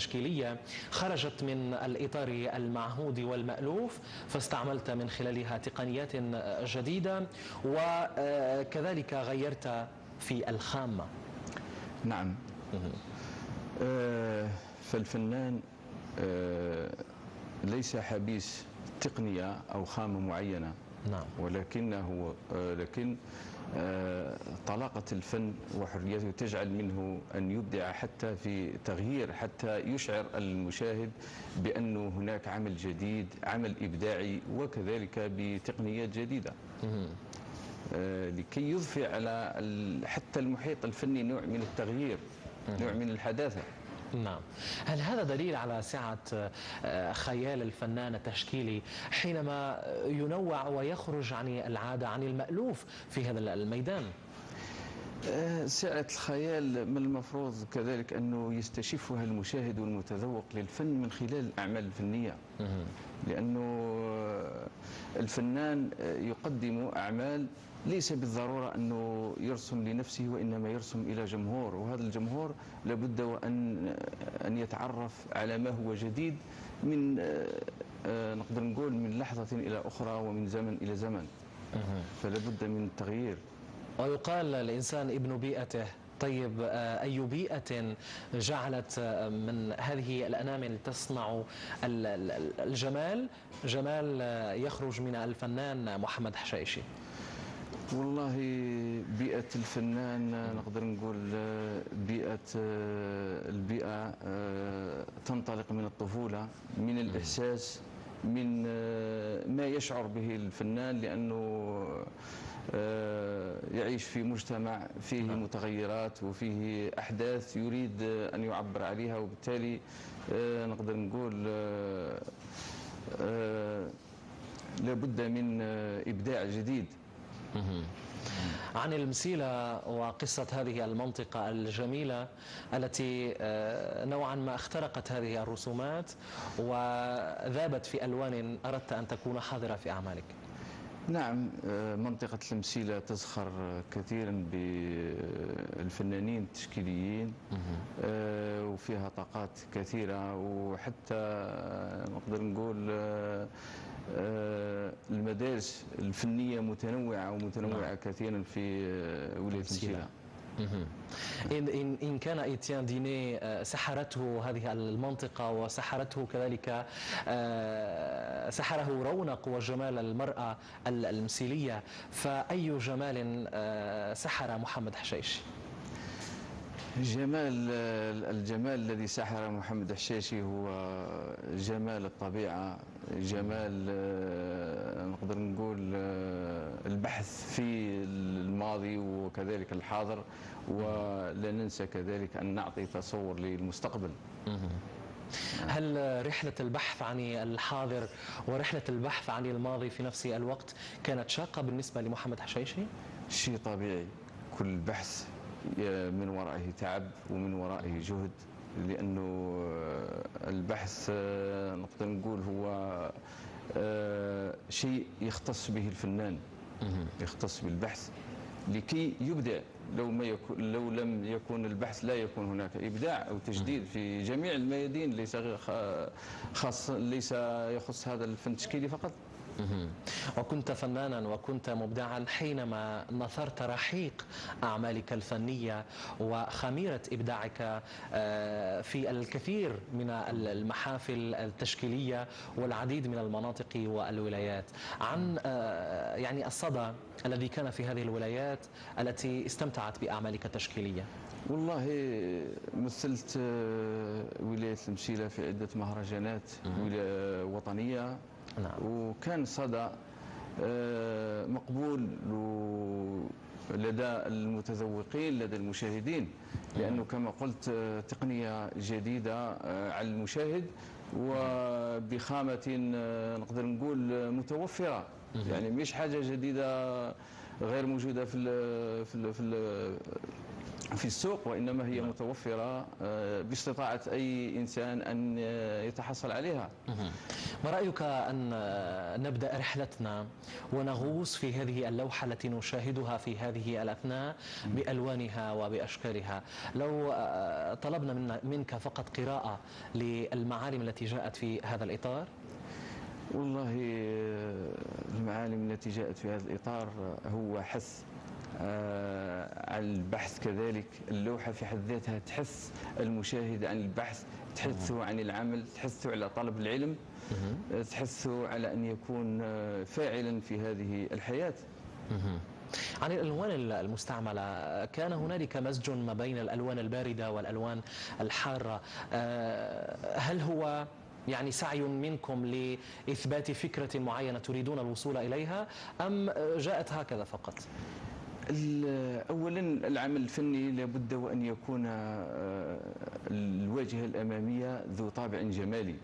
تشكيلية خرجت من الإطار المعهود والمألوف، فاستعملت من خلالها تقنيات جديدة وكذلك غيرت في الخامة. نعم. فالفنان ليس حبيس تقنية أو خامة معينة. نعم. لكن طلاقة الفن وحريته تجعل منه أن يبدع حتى في تغيير، حتى يشعر المشاهد بأن هناك عمل جديد، عمل إبداعي، وكذلك بتقنيات جديدة لكي يضفي على حتى المحيط الفني نوع من التغيير، نوع من الحداثة. نعم. هل هذا دليل على سعة خيال الفنان التشكيلي حينما ينوع ويخرج عن العادة، عن المألوف في هذا الميدان؟ سعة الخيال من المفروض كذلك أنه يستشفها المشاهد والمتذوق للفن من خلال الأعمال الفنية، لأنه الفنان يقدم أعمال ليس بالضرورة أنه يرسم لنفسه، وإنما يرسم إلى جمهور، وهذا الجمهور لابد أن يتعرف على ما هو جديد من نقدر نقول من لحظة إلى أخرى ومن زمن إلى زمن، فلا بد من التغيير. ويقال الإنسان ابن بيئته. طيب أي بيئة جعلت من هذه الأنامل تصنع جمال يخرج من الفنان محمد حشيشي؟ والله بيئة الفنان نقدر نقول البيئة تنطلق من الطفولة، من الإحساس، من ما يشعر به الفنان، لأنه يعيش في مجتمع فيه متغيرات وفيه أحداث يريد أن يعبر عليها، وبالتالي نقدر نقول لابد من إبداع جديد. عن المسيلة وقصة هذه المنطقة الجميلة التي نوعا ما اخترقت هذه الرسومات وذابت في ألوان أردت أن تكون حاضرة في أعمالك. نعم، منطقة المسيلة تزخر كثيرا بالفنانين التشكيليين، وفيها طاقات كثيرة، وحتى نقدر نقول المدارس الفنية متنوعة ومتنوعة كثيرا في ولاية المسيلة. إن كان إتيان ديني سحرته هذه المنطقة وسحرته كذلك سحره رونق وجمال المرأة المسيلية، فأي جمال سحر محمد حشيشي؟ الجمال الذي سحر محمد حشيشي هو جمال الطبيعة، جمال نقدر نقول البحث في الماضي وكذلك الحاضر، ولا ننسى كذلك أن نعطي تصور للمستقبل. هل رحلة البحث عن الحاضر ورحلة البحث عن الماضي في نفس الوقت كانت شاقة بالنسبة لمحمد حشيشي؟ شيء طبيعي، كل بحث من ورائه تعب ومن ورائه جهد، لأنه البحث نقدر نقول هو شيء يختص به الفنان، يختص بالبحث لكي يبدع. لو لم يكن البحث لا يكون هناك إبداع أو تجديد في جميع الميادين، ليس يخص هذا الفن التشكيلي فقط. وكنت فنانا وكنت مبدعا حينما نثرت رحيق أعمالك الفنية وخميرة إبداعك في الكثير من المحافل التشكيلية والعديد من المناطق والولايات. عن يعني الصدى الذي كان في هذه الولايات التي استمتعت بأعمالك التشكيلية. والله مثلت ولاية المسيلة في عدة مهرجانات وطنية. نعم. وكان صدى مقبول لدى المتذوقين، لدى المشاهدين، لأنه كما قلت تقنية جديدة على المشاهد وبخامة نقدر نقول متوفرة، يعني مش حاجة جديدة غير موجودة في السوق، وإنما هي متوفرة باستطاعة أي إنسان أن يتحصل عليها. ما رأيك أن نبدأ رحلتنا ونغوص في هذه اللوحة التي نشاهدها في هذه الأثناء بألوانها وبأشكالها؟ لو طلبنا منك فقط قراءة للمعالم التي جاءت في هذا الإطار. والله المعالم التي جاءت في هذا الإطار هو حث على البحث. كذلك اللوحة في حد ذاتها تحث المشاهد عن البحث، تحثه عن العمل، تحثه على طلب العلم، تحثه على أن يكون فاعلا في هذه الحياة. عن الألوان المستعملة، كان هنالك مزج ما بين الألوان الباردة والألوان الحارة. هل هو يعني سعي منكم لإثبات فكرة معينة تريدون الوصول إليها، أم جاءت هكذا فقط؟ أولا العمل الفني لابد وأن يكون الواجهة الأمامية ذو طابع جمالي.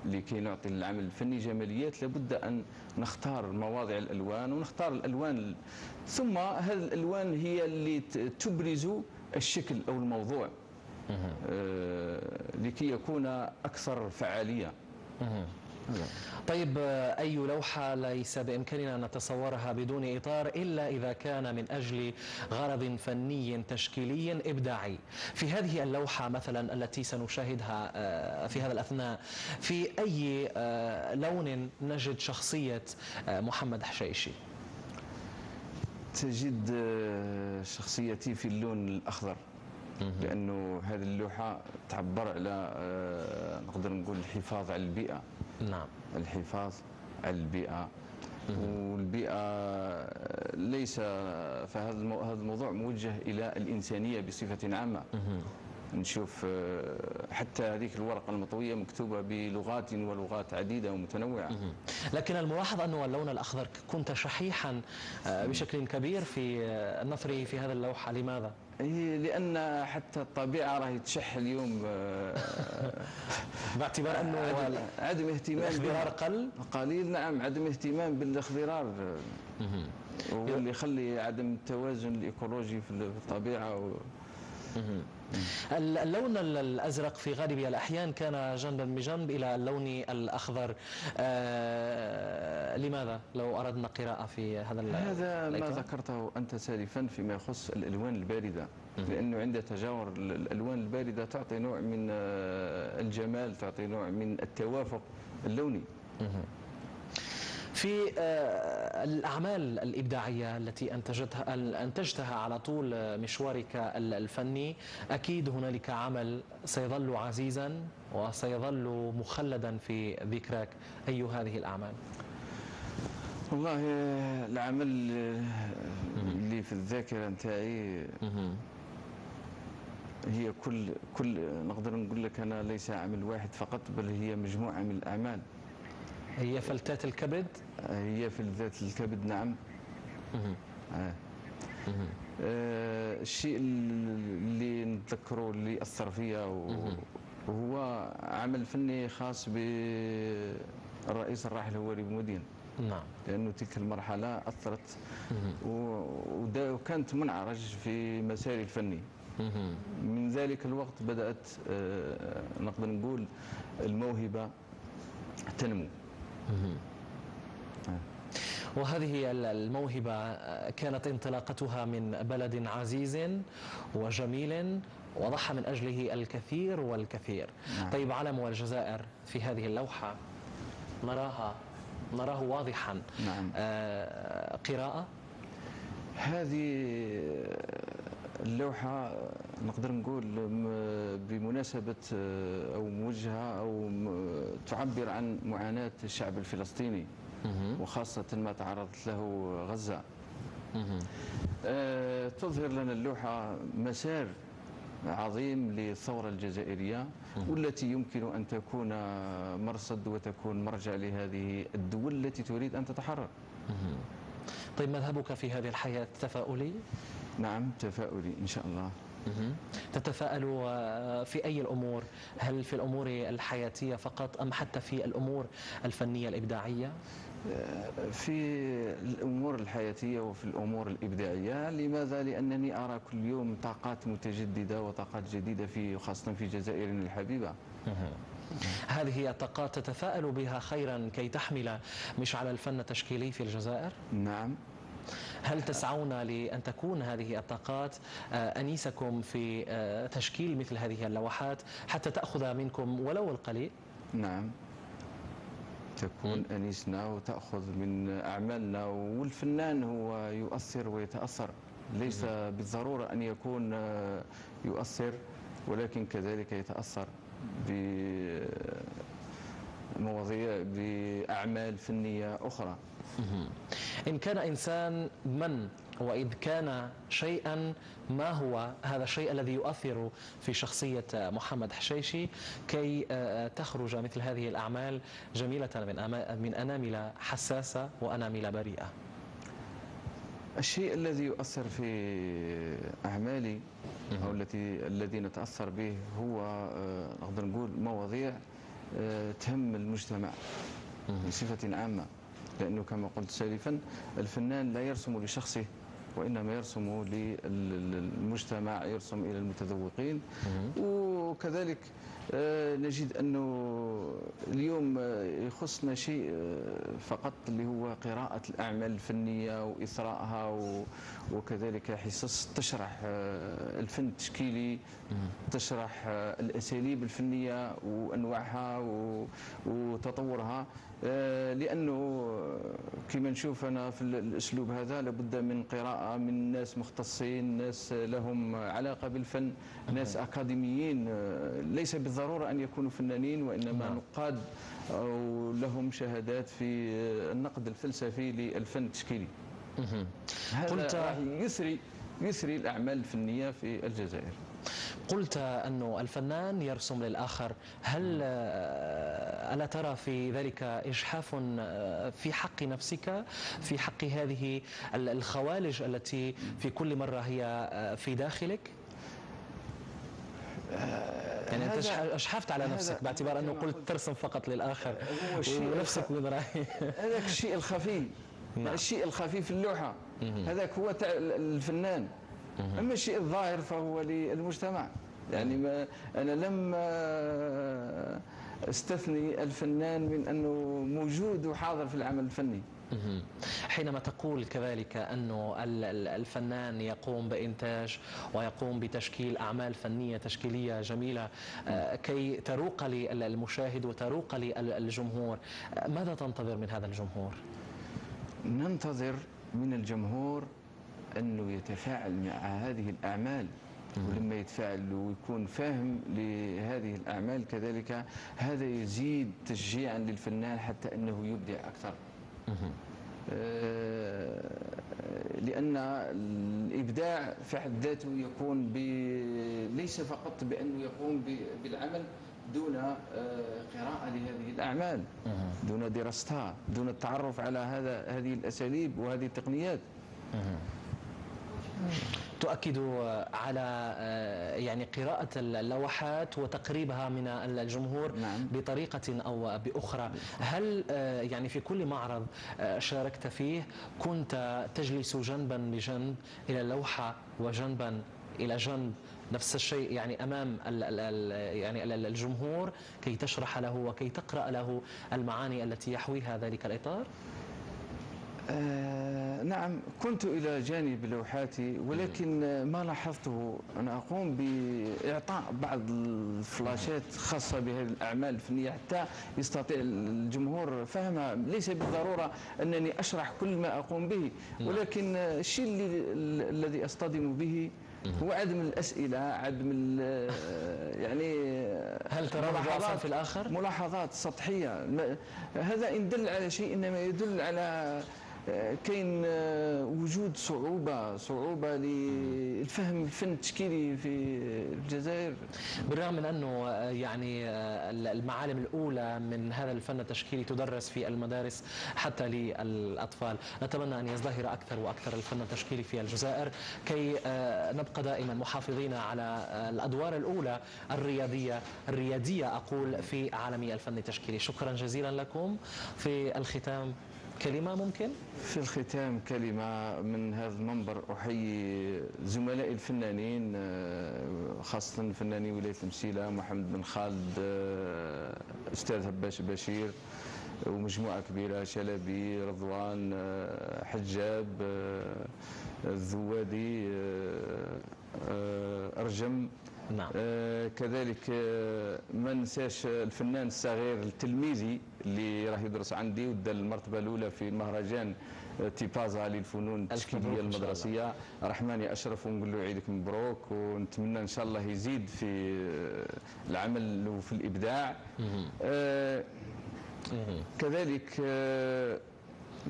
لكي نعطي العمل الفني جماليات لابد أن نختار مواضع الألوان ونختار الألوان، ثم هذه الألوان هي اللي تبرز الشكل أو الموضوع لكي يكون أكثر فعالية. طيب، أي لوحة ليس بإمكاننا أن نتصورها بدون إطار إلا إذا كان من أجل غرض فني تشكيلي إبداعي؟ في هذه اللوحة مثلا التي سنشاهدها في هذا الأثناء، في أي لون نجد شخصية محمد حشيشي؟ تجد شخصيتي في اللون الأخضر، لأنه هذه اللوحة تعبر على نقدر نقول الحفاظ على البيئة. نعم، الحفاظ على البيئة. والبيئة ليس فهذا الموضوع موجه إلى الإنسانية بصفة عامة. نشوف حتى هذيك الورقة المطوية مكتوبة بلغات ولغات عديدة ومتنوعة. لكن الملاحظ أنه اللون الأخضر كنت شحيحا بشكل كبير في نثره في هذه اللوحة، لماذا؟ لأن حتى الطبيعة راهي تشح اليوم باعتبار أنه عدم اهتمام الاخضرار قليل. نعم، عدم اهتمام بالاخضرار هو اللي يخلي عدم التوازن الإيكولوجي في الطبيعة. اللون الأزرق في غالب الأحيان كان جنبا بجنب إلى اللون الأخضر. لماذا لو أردنا قراءة في هذا ما ذكرته أنت سالفا فيما يخص الألوان الباردة، لأنه عند تجاور الألوان الباردة تعطي نوع من الجمال، تعطي نوع من التوافق اللوني. في الأعمال الإبداعية التي أنتجتها على طول مشوارك الفني، أكيد هنالك عمل سيظل عزيزا وسيظل مخلدا في ذكراك. أي هذه الأعمال؟ والله العمل اللي في الذاكرة نتاعي هي كل نقدر نقول لك أنا ليس عمل واحد فقط، بل هي مجموعة من الأعمال. هي فلتات الكبد؟ هي فلتات الكبد، نعم. الشيء اللي نتذكره اللي أثر فيا وهو عمل فني خاص بالرئيس الراحل هواري بومدين. نعم. لأنه تلك المرحلة أثرت وكانت منعرج في مساري الفني. من ذلك الوقت بدأت نقدر نقول الموهبة تنمو. وهذه الموهبة كانت انطلاقتها من بلد عزيز وجميل وضحى من أجله الكثير والكثير. نعم. طيب، علم الجزائر في هذه اللوحة نراه واضحا. نعم. قراءة؟ هذه اللوحة نقدر نقول بمناسبة أو موجهة أو تعبر عن معاناة الشعب الفلسطيني، وخاصة ما تعرضت له غزة. تظهر لنا اللوحة مسار عظيم للثورة الجزائرية، والتي يمكن أن تكون مرصد وتكون مرجع لهذه الدول التي تريد أن تتحرر. طيب، مذهبك في هذه الحياة تفاؤلي؟ نعم، تفاؤلي إن شاء الله. تتفاءل في أي الأمور؟ هل في الأمور الحياتية فقط أم حتى في الأمور الفنية الإبداعية؟ في الأمور الحياتية وفي الأمور الإبداعية. لماذا؟ لأنني أرى كل يوم طاقات متجددة وطاقات جديدة خاصة في جزائرنا الحبيبة. هذه الطاقات تتفاءل بها خيرا كي تحمل مشعل الفن التشكيلي في الجزائر؟ نعم. هل تسعون لأن تكون هذه الطاقات أنيسكم في تشكيل مثل هذه اللوحات حتى تأخذ منكم ولو القليل؟ نعم، تكون أنيسنا وتأخذ من أعمالنا، والفنان هو يؤثر ويتأثر، ليس بالضرورة أن يكون يؤثر، ولكن كذلك يتأثر بمواضيع بأعمال فنية أخرى. إن كان إنسان من وإذ كان شيئا، ما هو هذا الشيء الذي يؤثر في شخصية محمد حشيشي كي تخرج مثل هذه الأعمال جميلة من أنامل حساسة وأنامل بريئة؟ الشيء الذي يؤثر في أعمالي أو الذي نتأثر به هو نقدر نقول مواضيع تهم المجتمع بصفة عامة، لأنه كما قلت سالفا الفنان لا يرسم لشخصه وإنما يرسم للمجتمع، يرسم إلى المتذوقين. وكذلك نجد أنه اليوم يخصنا شيء فقط اللي هو قراءة الأعمال الفنية وإثراءها، وكذلك حصص تشرح الفن التشكيلي، تشرح الأساليب الفنية وأنواعها وتطورها. لأنه كما نشوف أنا في الأسلوب هذا لابد من قراءة من ناس مختصين، ناس لهم علاقة بالفن، ناس أكاديميين، ليس بالضرورة أن يكونوا فنانين وإنما نقاد أو لهم شهادات في النقد الفلسفي للفن التشكيلي. هذا راح يثري الأعمال الفنية في الجزائر. قلت أنه الفنان يرسم للآخر، هل ألا ترى في ذلك إجحاف في حق نفسك، في حق هذه الخوالج التي في كل مرة هي في داخلك؟ يعني أنت أجحفت على نفسك باعتبار أنه قلت ترسم فقط للآخر ونفسك من رأيي. هذاك الشيء الخفي، الشيء الخفي في اللوحة، هذاك هو تاع الفنان. أما الشيء الظاهر فهو للمجتمع. يعني أنا لم استثني الفنان من أنه موجود وحاضر في العمل الفني. حينما تقول كذلك أنه الفنان يقوم بإنتاج ويقوم بتشكيل أعمال فنية تشكيلية جميلة كي تروق للمشاهد وتروق للجمهور، ماذا تنتظر من هذا الجمهور؟ ننتظر من الجمهور أنه يتفاعل مع هذه الأعمال، ولما يتفاعل ويكون فاهم لهذه الأعمال كذلك هذا يزيد تشجيعا للفنان حتى أنه يبدع أكثر. لأن الإبداع في حد ذاته يكون ليس فقط بأنه يقوم بالعمل دون قراءة لهذه الأعمال، دون دراستها، دون التعرف على هذه الأساليب وهذه التقنيات. تؤكد على يعني قراءة اللوحات وتقريبها من الجمهور بطريقة أو بأخرى. هل يعني في كل معرض شاركت فيه كنت تجلس جنبا لجنب إلى اللوحة وجنبا إلى جنب نفس الشيء يعني أمام يعني الجمهور كي تشرح له وكي تقرأ له المعاني التي يحويها ذلك الإطار؟ نعم، كنت إلى جانب لوحاتي، ولكن ما لاحظته أنا أقوم بإعطاء بعض الفلاشات خاصة بهذه الأعمال الفنية حتى يستطيع الجمهور فهمها. ليس بالضرورة أنني أشرح كل ما أقوم به، ولكن الشيء الذي أصطدم به هو عدم الأسئلة، عدم يعني هل ترى ملاحظات في الآخر؟ ملاحظات سطحية. هذا إن دل على شيء إنما يدل على كاين وجود صعوبة للفهم الفن التشكيلي في الجزائر. بالرغم من أنه يعني المعالم الأولى من هذا الفن التشكيلي تدرس في المدارس حتى للأطفال، نتمنى أن يزدهر أكثر وأكثر الفن التشكيلي في الجزائر كي نبقى دائما محافظين على الأدوار الأولى الريادية أقول في عالم الفن التشكيلي. شكرا جزيلا لكم. في الختام كلمة ممكن؟ في الختام كلمة من هذا المنبر، أحيي زملائي الفنانين خاصة فناني ولاية المسيلة، محمد بن خالد، أستاذ هباش بشير ومجموعة كبيرة، شلبي، رضوان، حجاب، الذوادي، أرجم. نعم. كذلك ما ننساش الفنان الصغير التلميذي اللي راه يدرس عندي ودا المرتبه الاولى في المهرجان تيبازا للفنون التشكيليه المدرسيه، رحماني اشرف، ونقول له عيدك مبروك، ونتمنى ان شاء الله يزيد في العمل وفي الابداع. كذلك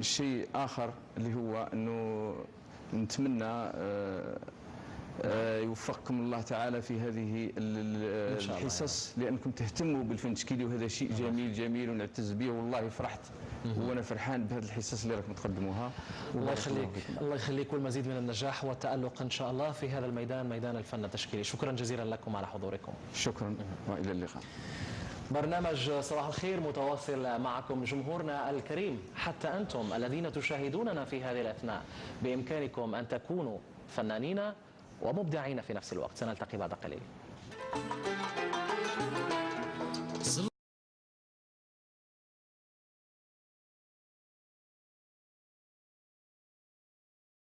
شيء اخر اللي هو انه نتمنى يوفقكم الله تعالى في هذه الحصص، لأنكم تهتموا بالفن التشكيلي، وهذا شيء جميل ونعتز به، والله فرحت وأنا فرحان بهذه الحصص اللي راكم تقدموها. الله يخليك، الله يخليك، والمزيد من النجاح والتألق إن شاء الله في هذا الميدان، ميدان الفن التشكيلي. شكرا جزيلا لكم على حضوركم. شكرا وإلى اللقاء. برنامج صباح الخير متواصل معكم جمهورنا الكريم، حتى أنتم الذين تشاهدوننا في هذه الأثناء بإمكانكم أن تكونوا فنانين ومبدعين في نفس الوقت. سنلتقي بعد قليل.